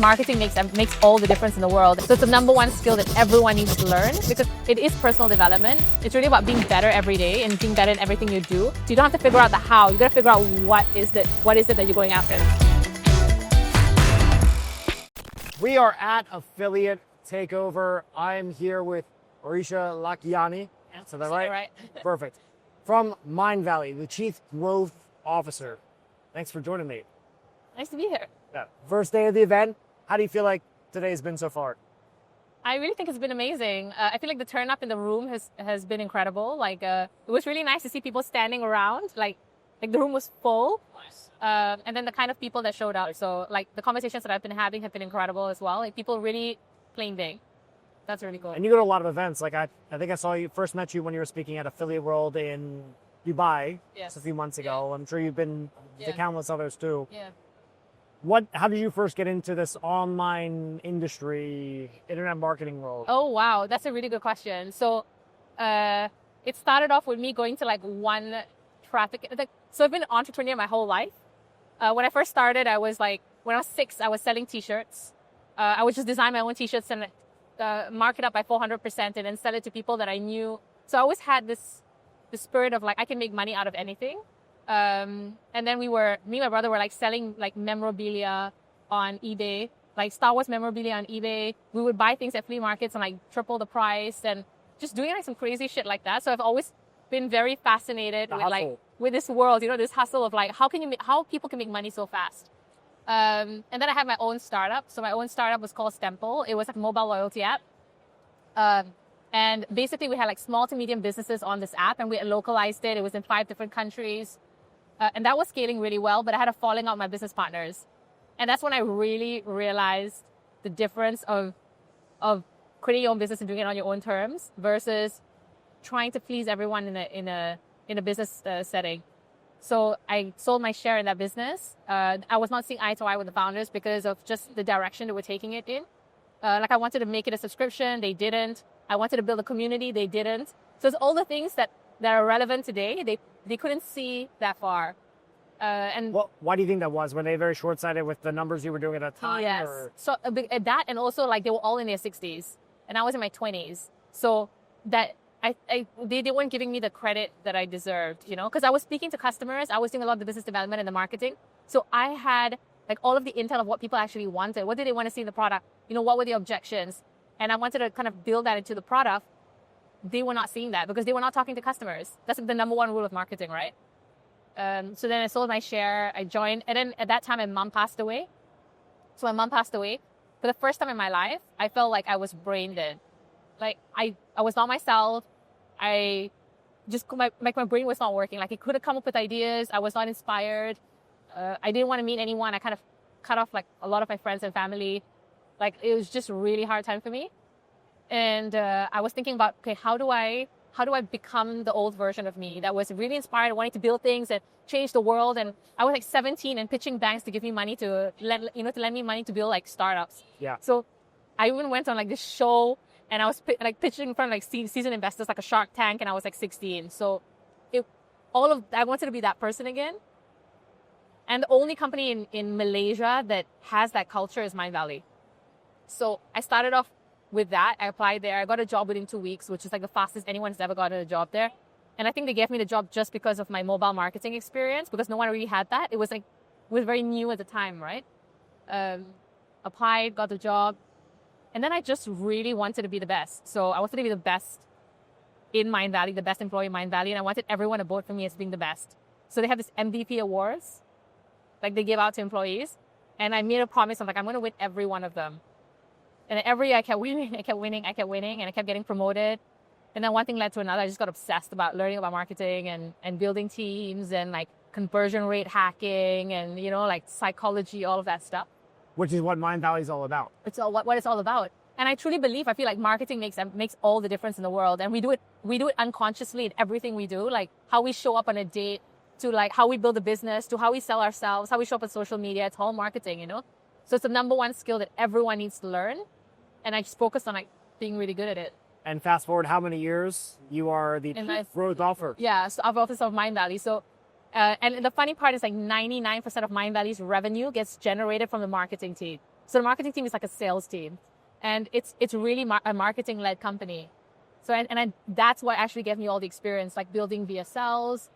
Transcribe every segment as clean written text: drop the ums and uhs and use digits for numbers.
Marketing makes all the difference in the world. So it's the number one skill that everyone needs to learn because it is personal development. It's really about being better every day and being better in everything you do. So you don't have to figure out the how. You got to figure out what is it that you're going after. We are at Affiliate Takeover. I'm here with Marisha Lakhiani. Yeah, Is that right? Right. Perfect. From Mindvalley, the Chief Growth Officer. Thanks for joining me. Nice to be here. First day of the event. How do you feel like today has been so far? I really think it's been amazing. I feel like the turn up in the room has been incredible. It was really nice to see people standing around. Like the room was full. Nice. And then the kind of people that showed up. So the conversations that I've been having have been incredible as well. Like people really playing big. That's really cool. And you go to a lot of events. Like I think I saw you first met you when you were speaking at Affiliate World in Dubai just a few months ago. I'm sure you've been to countless others too. Yeah. How did you first get into this online industry, internet marketing world? Oh, wow. That's a really good question. So it started off with me going to one traffic. So I've been an entrepreneur my whole life. When I first started, when I was 6, I was selling T-shirts. I would just design my own T-shirts and mark it up by 400% and then sell it to people that I knew. So I always had the spirit of I can make money out of anything. And then me and my brother were selling memorabilia on eBay, Star Wars memorabilia on eBay. We would buy things at flea markets and triple the price and just doing some crazy shit like that. So I've always been very fascinated with this world, this hustle of how people can make money so fast. And then I had my own startup. So my own startup was called Stemple. It was a mobile loyalty app. And basically we had small to medium businesses on this app and we localized it. It was in 5 different countries. And that was scaling really well, but I had a falling out with my business partners. And that's when I really realized the difference of creating your own business and doing it on your own terms versus trying to please everyone in a business setting. So I sold my share in that business. I was not seeing eye to eye with the founders because of just the direction that we're taking it in. I wanted to make it a subscription. They didn't. I wanted to build a community. They didn't. So it's all the things that are relevant today. They couldn't see that far. Why do you think that was? Were they very short-sighted with the numbers you were doing at that time? Yes. Or? So that, and also they were all in their 60s and I was in my 20s. So that they weren't giving me the credit that I deserved, because I was speaking to customers. I was doing a lot of the business development and the marketing. So I had all of the intel of what people actually wanted. What did they want to see in the product? What were the objections? And I wanted to kind of build that into the product. They were not seeing that because they were not talking to customers. That's the number one rule of marketing, right? So then I sold my share, I joined, and then at that time my mom passed away. So my mom passed away. For the first time in my life, I felt like I was brain dead. I was not myself. My brain was not working. I couldn't come up with ideas. I was not inspired. I didn't want to meet anyone. I kind of cut off a lot of my friends and family. It was just a really hard time for me. And I was thinking about, okay, how do I become the old version of me that was really inspired, wanting to build things and change the world? And I was 17 and pitching banks to give me money to lend me money to build startups. Yeah. So I even went on this show and I was pitching in front of seasoned investors, a Shark Tank, and I was 16. So I wanted to be that person again. And the only company in Malaysia that has that culture is Mindvalley. So I started off with that. I applied there. I got a job within 2 weeks, which is the fastest anyone's ever gotten a job there. And I think they gave me the job just because of my mobile marketing experience, because no one really had that. It was very new at the time, right? Applied, got the job. And then I just really wanted to be the best. So I wanted to be the best in Mindvalley, the best employee in Mindvalley. And I wanted everyone to vote for me as being the best. So they have this MVP awards, they give out to employees. And I made a promise of I'm going to win every one of them. And every year I kept winning, and I kept getting promoted. And then one thing led to another. I just got obsessed about learning about marketing and building teams and conversion rate hacking and, psychology, all of that stuff. Which is what Mindvalley is all about. It's what it's all about. And I truly believe, I feel marketing makes all the difference in the world. And we do it unconsciously in everything we do, how we show up on a date to how we build a business, to how we sell ourselves, how we show up on social media. It's all marketing, So it's the number one skill that everyone needs to learn. And I just focused on being really good at it. And fast forward how many years? You are the Chief Growth Officer. Yeah, so office of Mindvalley. So And the funny part is like 99% of Mindvalley's revenue gets generated from the marketing team. So the marketing team is like a sales team, and it's really a marketing-led company. So that's what actually gave me all the experience, like building VSLs,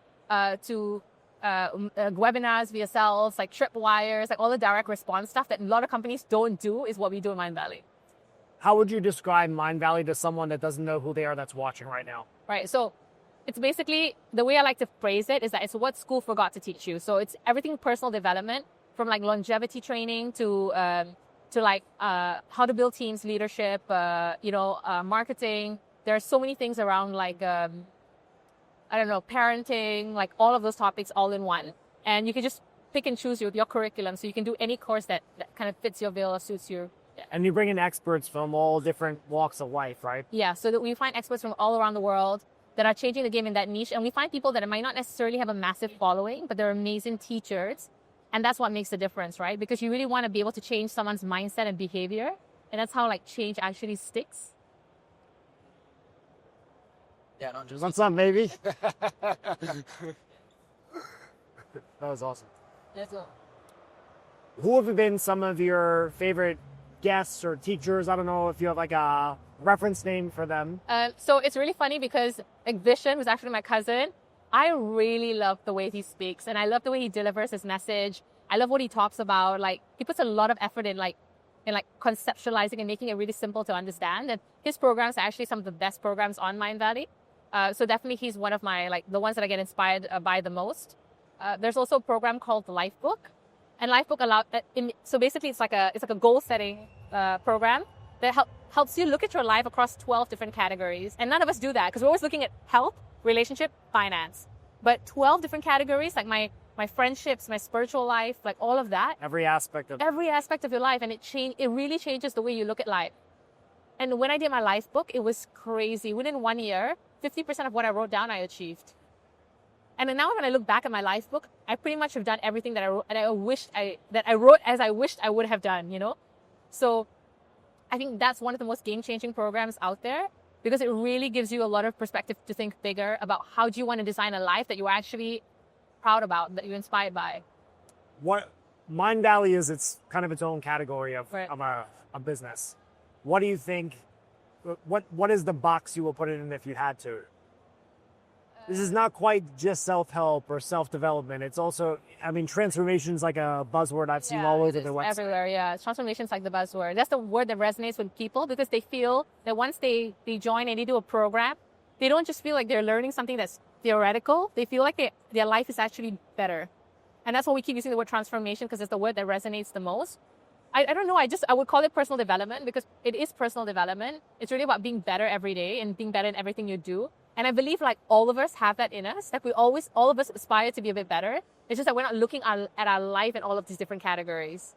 to webinars, VSLs, like tripwires, like all the direct response stuff that a lot of companies don't do is what we do in Mindvalley. How would you describe Mindvalley to someone that doesn't know who they are that's watching right now? Right. So it's basically, the way I like to phrase it is that it's what school forgot to teach you. So it's everything personal development, from like longevity training to like how to build teams, leadership, marketing. There are so many things around like, parenting, like all of those topics all in one. And you can just pick and choose your curriculum. So you can do any course that kind of fits your bill or suits you. Yeah. And you bring in experts from all different walks of life, right? Yeah, so that we find experts from all around the world that are changing the game in that niche. And we find people that might not necessarily have a massive following, but they're amazing teachers. And that's what makes the difference, right? Because you really want to be able to change someone's mindset and behavior. And that's how like change actually sticks. Yeah, no, just on some, maybe. That was awesome. Let's go. Who have been some of your favorite guests or teachers? I don't know if you have like a reference name for them. So it's really funny because like Vishen, who's actually my cousin, I really love the way he speaks, and I love the way he delivers his message. I love what he talks about. Like, he puts a lot of effort in conceptualizing and making it really simple to understand. And his programs are actually some of the best programs on Mindvalley. So definitely he's one of my, the ones that I get inspired by the most. There's also a program called Lifebook. And Lifebook so basically it's like a goal setting program that helps you look at your life across 12 different categories. And none of us do that because we're always looking at health, relationship, finance. But 12 different categories, like my friendships, my spiritual life, like all of that. Every aspect of your life. And it really changes the way you look at life. And when I did my life book, it was crazy. Within 1 year, 50% of what I wrote down, I achieved. And then now when I look back at my life book, I pretty much have done everything that I wrote, and I wrote as I wished I would have done, So I think that's one of the most game-changing programs out there, because it really gives you a lot of perspective to think bigger about how do you want to design a life that you're actually proud about, that you're inspired by. What Mindvalley is, it's kind of its own category of a business. What do you think? What is the box you will put it in if you had to? This is not quite just self-help or self-development. It's also, transformation is like a buzzword I've seen all over the website. Everywhere, yeah. Transformation is like the buzzword. That's the word that resonates with people, because they feel that once they join and they do a program, they don't just feel like they're learning something that's theoretical. They feel like their life is actually better. And that's why we keep using the word transformation, because it's the word that resonates the most. I don't know. I would call it personal development, because it is personal development. It's really about being better every day and being better in everything you do. And I believe like all of us have that in us. Like all of us aspire to be a bit better. It's just that we're not looking at our life in all of these different categories.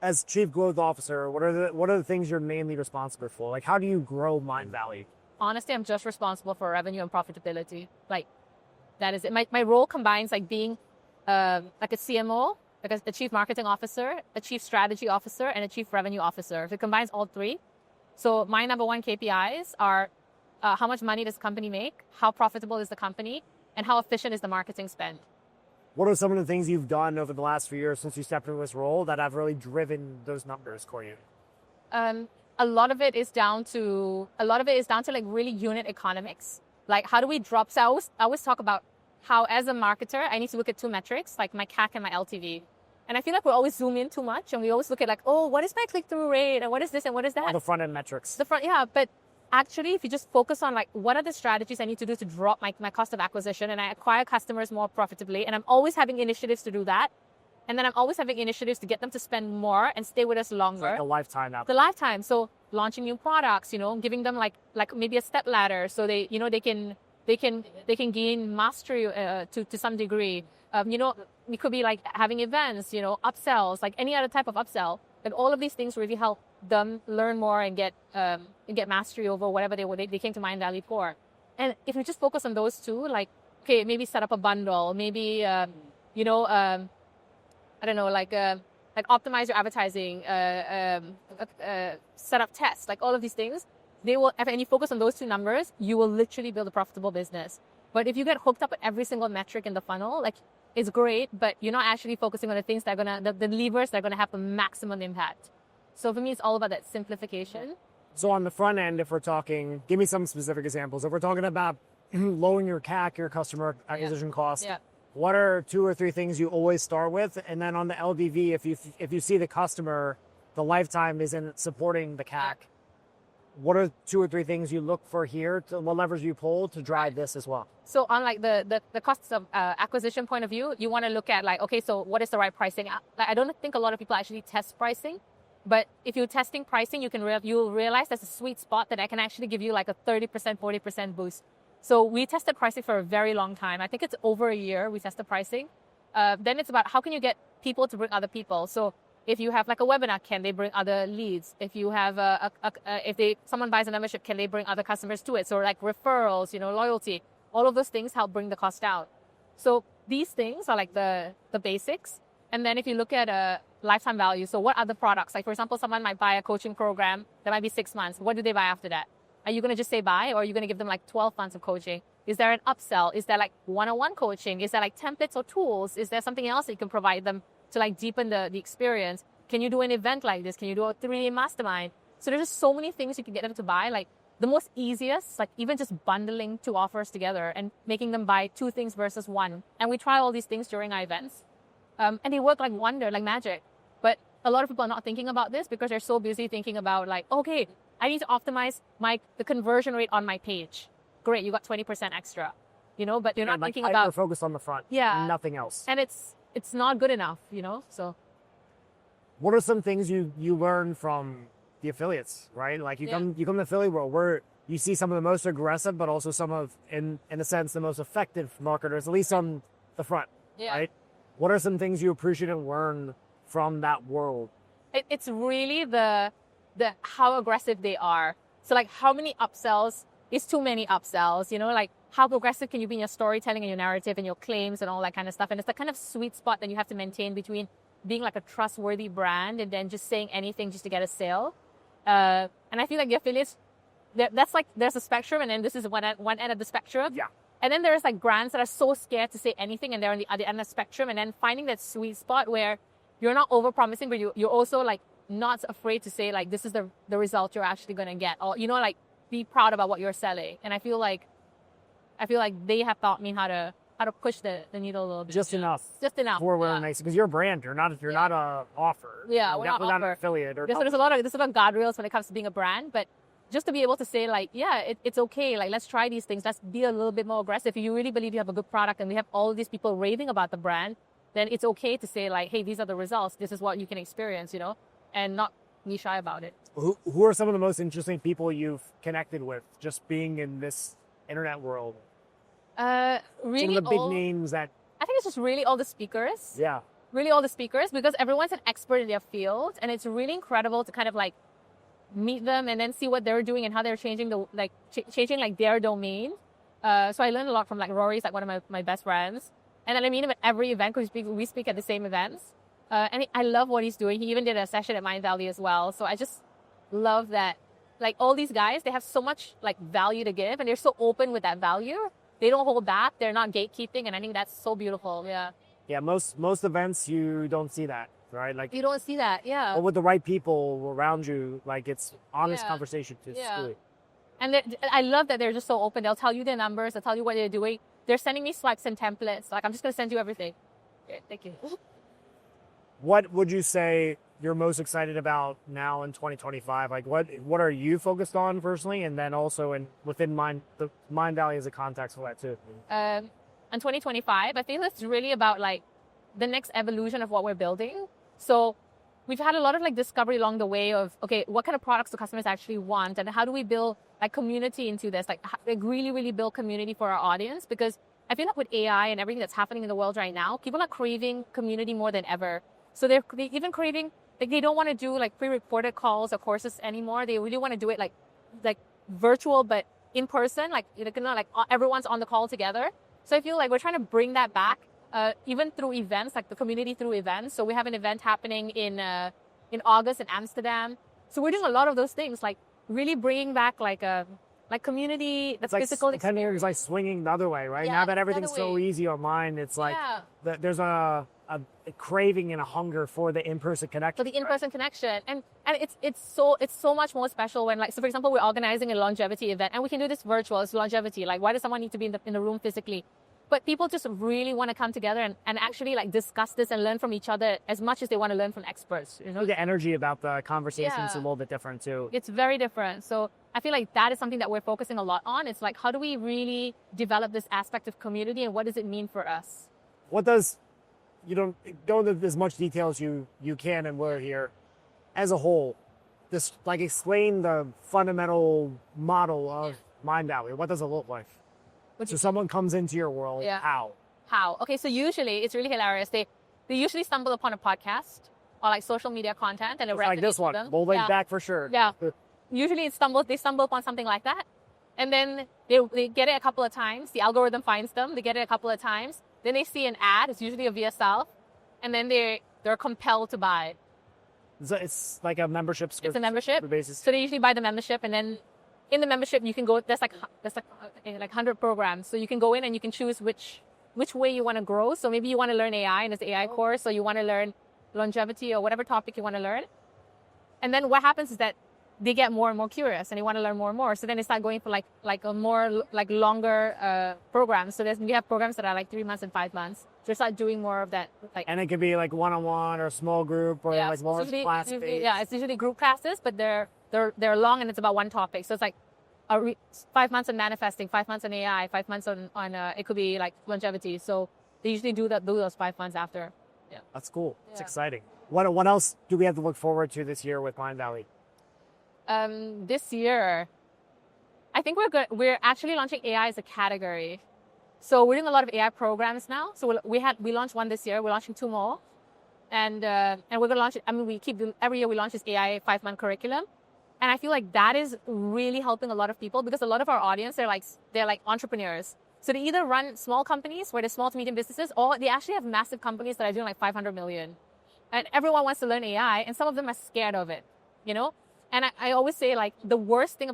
As Chief Growth Officer, what are the things you're mainly responsible for? Like, how do you grow Mindvalley? Honestly, I'm just responsible for revenue and profitability. Like, that is it. My role combines like being like a CMO, like a Chief Marketing Officer, a Chief Strategy Officer, and a Chief Revenue Officer. So it combines all three. So my number one KPIs are how much money does the company make, how profitable is the company, and how efficient is the marketing spend. What are some of the things you've done over the last few years since you stepped into this role that have really driven those numbers for you? A lot of it is down to like really unit economics. Like, how do we drop? So I always talk about how, as a marketer, I need to look at two metrics, like my CAC and my LTV. And I feel like we always zoom in too much, and we always look at like, oh, what is my click-through rate, and what is this, and what is that? All the front-end metrics. But actually, if you just focus on like, what are the strategies I need to do to drop my cost of acquisition, and I acquire customers more profitably, and I'm always having initiatives to do that. And then I'm always having initiatives to get them to spend more and stay with us longer. Like a lifetime app. The lifetime. So launching new products, giving them like maybe a step ladder, so they can gain mastery to some degree. It could be like having events, upsells, like any other type of upsell. And all of these things really help them learn more and get mastery over whatever they came to Mindvalley for. And if we just focus on those two, like, okay, maybe set up a bundle, maybe like optimize your advertising, set up tests, like all of these things, and you focus on those two numbers, you will literally build a profitable business. But if you get hooked up at every single metric in the funnel, like, is great, but you're not actually focusing on the things that are the levers that are gonna have the maximum impact. So for me, it's all about that simplification. So on the front end, if we're talking, give me some specific examples. If we're talking about lowering your CAC, your customer acquisition cost, what are 2 or 3 things you always start with? And then on the LTV, if you see the customer, the lifetime isn't supporting the CAC, what are 2 or 3 things you look for here? What levers you pull to drive this as well? So on like the costs of acquisition point of view, you want to look at like, okay, so what is the right pricing? Like, I don't think a lot of people actually test pricing, but if you're testing pricing, you'll realize there's a sweet spot that I can actually give you like a 30%, 40% boost. So we tested pricing for a very long time. I think it's over a year we tested pricing. Then it's about how can you get people to bring other people. So if you have like a webinar, can they bring other leads? If you have someone buys a membership, can they bring other customers to it? So like referrals, loyalty, all of those things help bring the cost down. So these things are like the basics. And then if you look at lifetime value, so what other products? Like for example, someone might buy a coaching program that might be 6 months. What do they buy after that? Are you going to just say buy, or are you going to give them like 12 months of coaching? Is there an upsell? Is there like one-on-one coaching? Is there like templates or tools? Is there something else that you can provide them to like deepen the experience? Can you do an event like this? Can you do a 3-day mastermind? So there's just so many things you can get them to buy. Like the most easiest, like even just bundling 2 offers together and making them buy 2 things versus 1. And we try all these things during our events. And they work like wonder, like magic. But a lot of people are not thinking about this because they're so busy thinking about like, okay, I need to optimize the conversion rate on my page. Great, you got 20% extra, but you're not thinking about. You're focused on the front, nothing else. And it's not good enough, so. What are some things you learn from the affiliates, right? Like you come to the affiliate world where you see some of the most aggressive, but also some of, in a sense, the most effective marketers, at least on the front, right? What are some things you appreciate and learn from that world? It's really the how aggressive they are. So like how many upsells is too many upsells, like how progressive can you be in your storytelling and your narrative and your claims and all that kind of stuff. And it's the kind of sweet spot that you have to maintain between being like a trustworthy brand and then just saying anything just to get a sale. And I feel like the affiliates, that's like, there's a spectrum, and then this is one end of the spectrum. Yeah. And then there's like brands that are so scared to say anything and they're on the other end of the spectrum, and then finding that sweet spot where you're not over-promising, but you're also like not afraid to say like, this is the result you're actually going to get, or, like be proud about what you're selling. And I feel like they have taught me how to push the needle a little bit. Just enough. For where nice, because you're a brand. You're not a offer. Yeah, we're not an affiliate. Or there's a lot of guardrails when it comes to being a brand, but just to be able to say like, it's okay. Like, let's try these things. Let's be a little bit more aggressive. If you really believe you have a good product and we have all these people raving about the brand, then it's okay to say like, hey, these are the results. This is what you can experience, and not be shy about it. Who are some of the most interesting people you've connected with just being in this internet world? Really, some of the big names that. I think it's just really all the speakers. Yeah. Really all the speakers, because everyone's an expert in their field, and it's really incredible to kind of like meet them and then see what they're doing and how they're changing their domain. So I learned a lot from like Rory's like one of my best friends, and then I meet him at every event because we speak at the same events. And I love what he's doing. He even did a session at Mindvalley as well. So I just love that, like all these guys, they have so much like value to give, and they're so open with that value. They don't hold back. They're not gatekeeping, and I think that's so beautiful. Yeah. Yeah. Most events you don't see that, right? Like you don't see that. Yeah. Or with the right people around you, like it's honest conversation. And I love that they're just so open. They'll tell you their numbers. They'll tell you what they're doing. They're sending me swipes and templates. Like, I'm just going to send you everything. Okay, thank you. What would you say you're most excited about now in 2025? Like, what are you focused on personally, and then also within Mindvalley as a context for that too? In 2025, I feel it's really about like the next evolution of what we're building. So we've had a lot of like discovery along the way of, okay, what kind of products do customers actually want, and how do we build like community into this, like really, really build community for our audience? Because I feel like with AI and everything that's happening in the world right now, people are craving community more than ever. So they're even craving, like they don't want to do like pre-recorded calls or courses anymore. They really want to do it like virtual, but in person, like everyone's on the call together. So I feel like we're trying to bring that back, even through events, like the community through events. So we have an event happening in August in Amsterdam. So we're doing a lot of those things, like really bringing back like like community, the It's like physical 10 years like swinging the other way, right? Yeah, now that the everything's other so way. easy online, it's like Yeah. there's a craving and a hunger for the in-person connection. For the in-person connection, and it's so much more special when, like, so for example, we're organizing a longevity event, and we can do this virtual. It's longevity. Like, why does someone need to be in the room physically? But people just really want to come together and actually like discuss this and learn from each other as much as they want to learn from experts. You know, The energy about the conversation is a Yeah. little bit different too. it's very different. So I feel like that is something that we're focusing a lot on. It's like, how do we really develop this aspect of community, and what does it mean for us? What does, you don't go into as much detail as you can and we're here, as a whole, just like explain the fundamental model of Mindvalley. What does it look like? So someone comes into your world, Yeah. how? Okay, so usually it's really hilarious. They usually stumble upon a podcast or like social media content, and it It's like resonates this with one, them. we'll link Yeah. back for sure. Yeah. Usually they stumble upon something like that, and then they get it a couple of times. The algorithm finds them. They get it a couple of times. Then they see an ad. It's usually a VSL, and then they're compelled to buy. So it's like a membership. It's a membership. Basis. So they usually buy the membership, and then in the membership you can go. There's like 100 programs, so you can go in and you can choose which way you want to grow. So maybe you want to learn AI and it's an AI course, or you want to learn longevity or whatever topic you want to learn. And then what happens is that they get more and more curious and they want to learn more and more. So then they start going for like a more like longer programs. So we have programs that are like 3 months and 5 months. So they start doing more of that. Like, And it could be like one-on-one or a small group or like more class based. Yeah, it's usually group classes, but they're long and it's about one topic. So it's like 5 months on manifesting, 5 months on AI, 5 months on it could be like longevity. So they usually do those 5 months after. Yeah, That's cool. It's Yeah. exciting. What else do we have to look forward to this year with Mindvalley? This year, I think we're actually launching AI as a category. So we're doing a lot of AI programs now. So we launched one this year. We're launching 2 more, and we're gonna launch it. I mean, every year we launch this AI 5-month curriculum, and I feel like that is really helping a lot of people because a lot of our audience they're like entrepreneurs. So they either run small companies where they're small to medium businesses, or they actually have massive companies that are doing like 500 million, and everyone wants to learn AI, and some of them are scared of it, you know. And I always say, like, the worst thing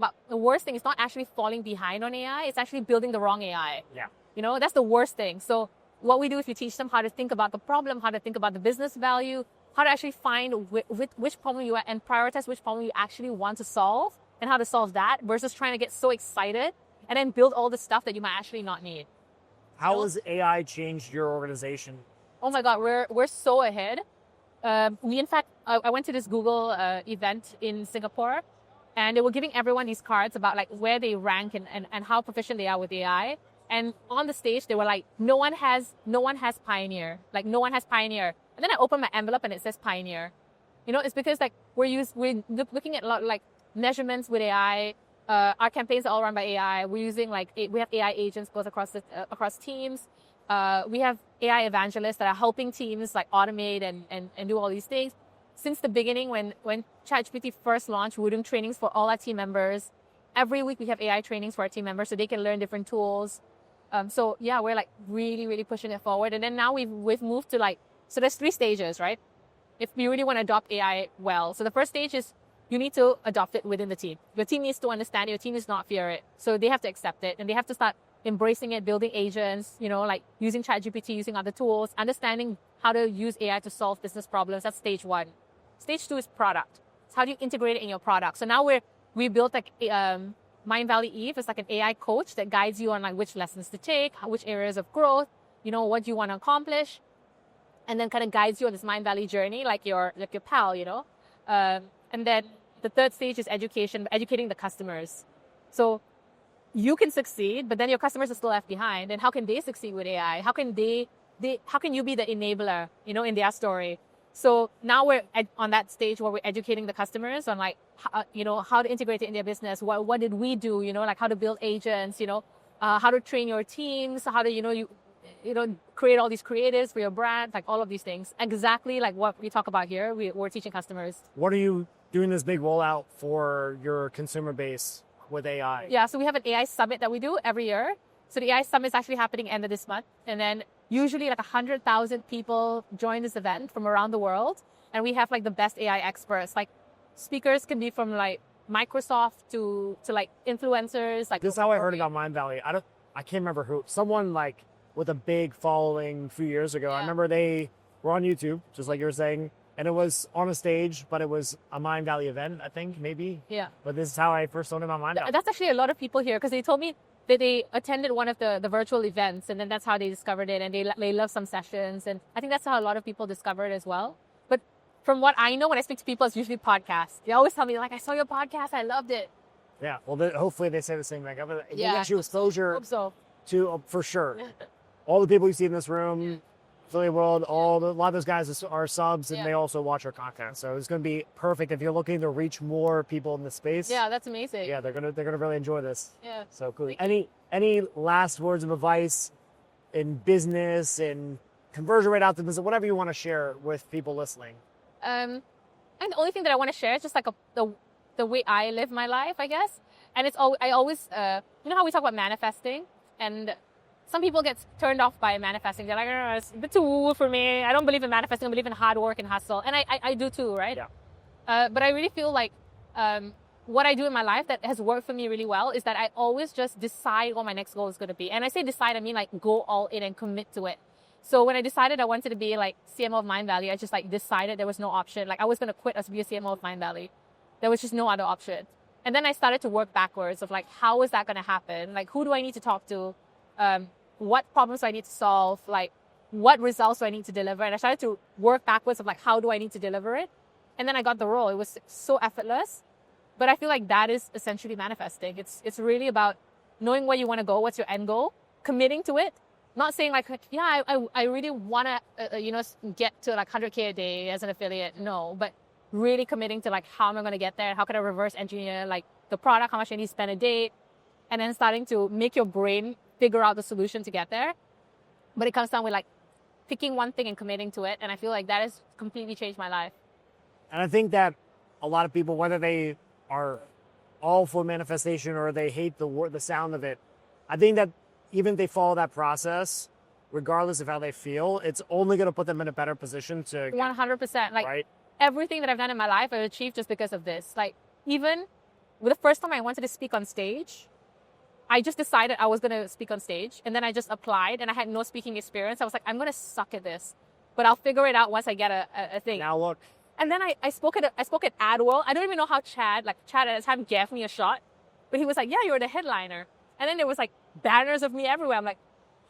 is not actually falling behind on AI. It's actually building the wrong AI. Yeah. You know, that's the worst thing. So what we do is we teach them how to think about the problem, how to think about the business value, how to actually find which problem you are and prioritize which problem you actually want to solve and how to solve that versus trying to get so excited and then build all the stuff that you might actually not need. How has AI changed your organization? Oh my God, we're so ahead. In fact, I went to this Google event in Singapore, and they were giving everyone these cards about like where they rank and how proficient they are with AI. And on the stage, they were like, no one has Pioneer. Like, no one has Pioneer. And then I opened my envelope and it says Pioneer. You know, it's because like we're looking at a lot like measurements with AI. Our campaigns are all run by AI. We're using we have AI agents both across teams. We have AI evangelists that are helping teams like automate and do all these things. Since the beginning, when ChatGPT first launched, we were doing trainings for all our team members. Every week we have AI trainings for our team members so they can learn different tools. So yeah, we're like really, really pushing it forward. And then now we've moved to so there's 3 stages, right? If you really want to adopt AI well. So the first stage is you need to adopt it within the team. Your team needs to understand it. Your team needs not fear it. So they have to accept it and they have to start embracing it, building agents, you know, like using ChatGPT, using other tools, understanding how to use AI to solve business problems. That's stage 1. Stage 2 is product. It's how do you integrate it in your product? So now we built like Mindvalley Eve. It's like an AI coach that guides you on like which lessons to take, which areas of growth, you know, what you want to accomplish, and then kind of guides you on this Mindvalley journey, like your pal, you know. And then the third stage is educating the customers. So you can succeed, but then your customers are still left behind. And how can they succeed with AI? How can how can you be the enabler, you know, in their story? So now we're on that stage where we're educating the customers on like, you know, how to integrate it in their business. What did we do? You know, like how to build agents, you know, how to train your teams, how to, you know, create all these creatives for your brand, like all of these things. Exactly like what we talk about here. We're teaching customers. What are you doing this big rollout for your consumer base with AI? Yeah, so we have an AI summit that we do every year. So the AI summit is actually happening end of this month. And then usually like 100,000 people join this event from around the world. And we have like the best AI experts. Like speakers can be from like Microsoft to like influencers. Like this is how I heard about Mindvalley. I can't remember who. Someone like with a big following a few years ago. I remember they were on YouTube, just like you were saying, and it was on a stage, but it was a Mindvalley event, I think, maybe. Yeah. But this is how I first learned about Mindvalley. That's actually a lot of people here because they told me that they attended one of the virtual events, and then that's how they discovered it, and they love some sessions, and I think that's how a lot of people discover it as well. But from what I know, when I speak to people, it's usually podcasts. They always tell me, like, I saw your podcast, I loved it. Yeah, well, hopefully they say the same thing. It Yeah. gets you exposure Hope so. to, for sure. All the people you see in this room, Affiliate World, a lot of those guys are subs, and they also watch our content. So it's going to be perfect if you're looking to reach more people in the space. Yeah, that's amazing. Yeah, they're gonna really enjoy this. Yeah. So cool. Any last words of advice in business and conversion rate optimism, whatever you want to share with people listening? And the only thing that I want to share is just like the way I live my life, I guess. And I always you know how we talk about manifesting, and some people get turned off by manifesting. They're like, oh, it's a bit too woo for me. I don't believe in manifesting. I believe in hard work and hustle. And I do too, right? Yeah. But I really feel like what I do in my life that has worked for me really well is that I always just decide what my next goal is going to be. And I say decide, I mean like go all in and commit to it. So when I decided I wanted to be like CMO of Mindvalley, I just like decided there was no option. Like I was going to quit as be a CMO of Mindvalley. There was just no other option. And then I started to work backwards of like, how is that going to happen? Like, who do I need to talk to? What problems do I need to solve? Like, what results do I need to deliver? And I started to work backwards of like, how do I need to deliver it? And then I got the role. It was so effortless. But I feel like that is essentially manifesting. It's really about knowing where you want to go, what's your end goal, committing to it. Not saying like, yeah, I really want to, get to like 100K a day as an affiliate. No, but really committing to like, how am I going to get there? How can I reverse engineer like the product, how much I need to spend a day? And then starting to make your brain figure out the solution to get there. But it comes down with like picking one thing and committing to it. And I feel like that has completely changed my life. And I think that a lot of people, whether they are all for manifestation or they hate the sound of it, I think that even if they follow that process, regardless of how they feel, it's only going to put them in a better position to 100%. Like right? Everything that I've done in my life, I've achieved just because of this. Like even the first time I wanted to speak on stage, I just decided I was going to speak on stage, and then I just applied, and I had no speaking experience. I was like, I'm going to suck at this, but I'll figure it out once I get a thing. Now look. And then I spoke at AdWorld. I don't even know how Chad at the time gave me a shot, but he was like, yeah, you're the headliner. And then there was like banners of me everywhere. I'm like,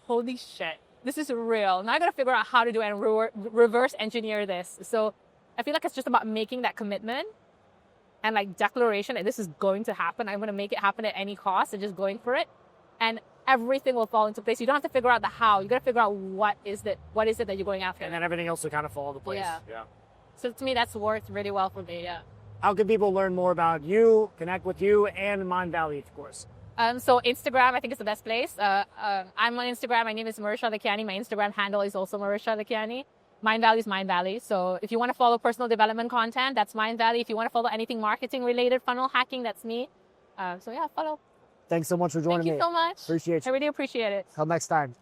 holy shit, this is real. Now I got to figure out how to do it and reverse engineer this. So I feel like it's just about making that commitment and like declaration that this is going to happen. I'm going to make it happen at any cost and just going for it. And everything will fall into place. You don't have to figure out the how. You got to figure out what is it that you're going after. And then everything else will kind of fall into place. Yeah. So to me, that's worked really well for me. Yeah. How can people learn more about you, connect with you, and Mindvalley, of course? So Instagram, I think is the best place. I'm on Instagram. My name is Marisha Lakhiani. My Instagram handle is also Marisha Lakhiani. Mindvalley is Mindvalley. So if you want to follow personal development content, that's Mindvalley. If you want to follow anything marketing related, funnel hacking, that's me. So yeah, follow. Thanks so much for joining me. Thank you so much. Appreciate you. I really appreciate it. Till next time.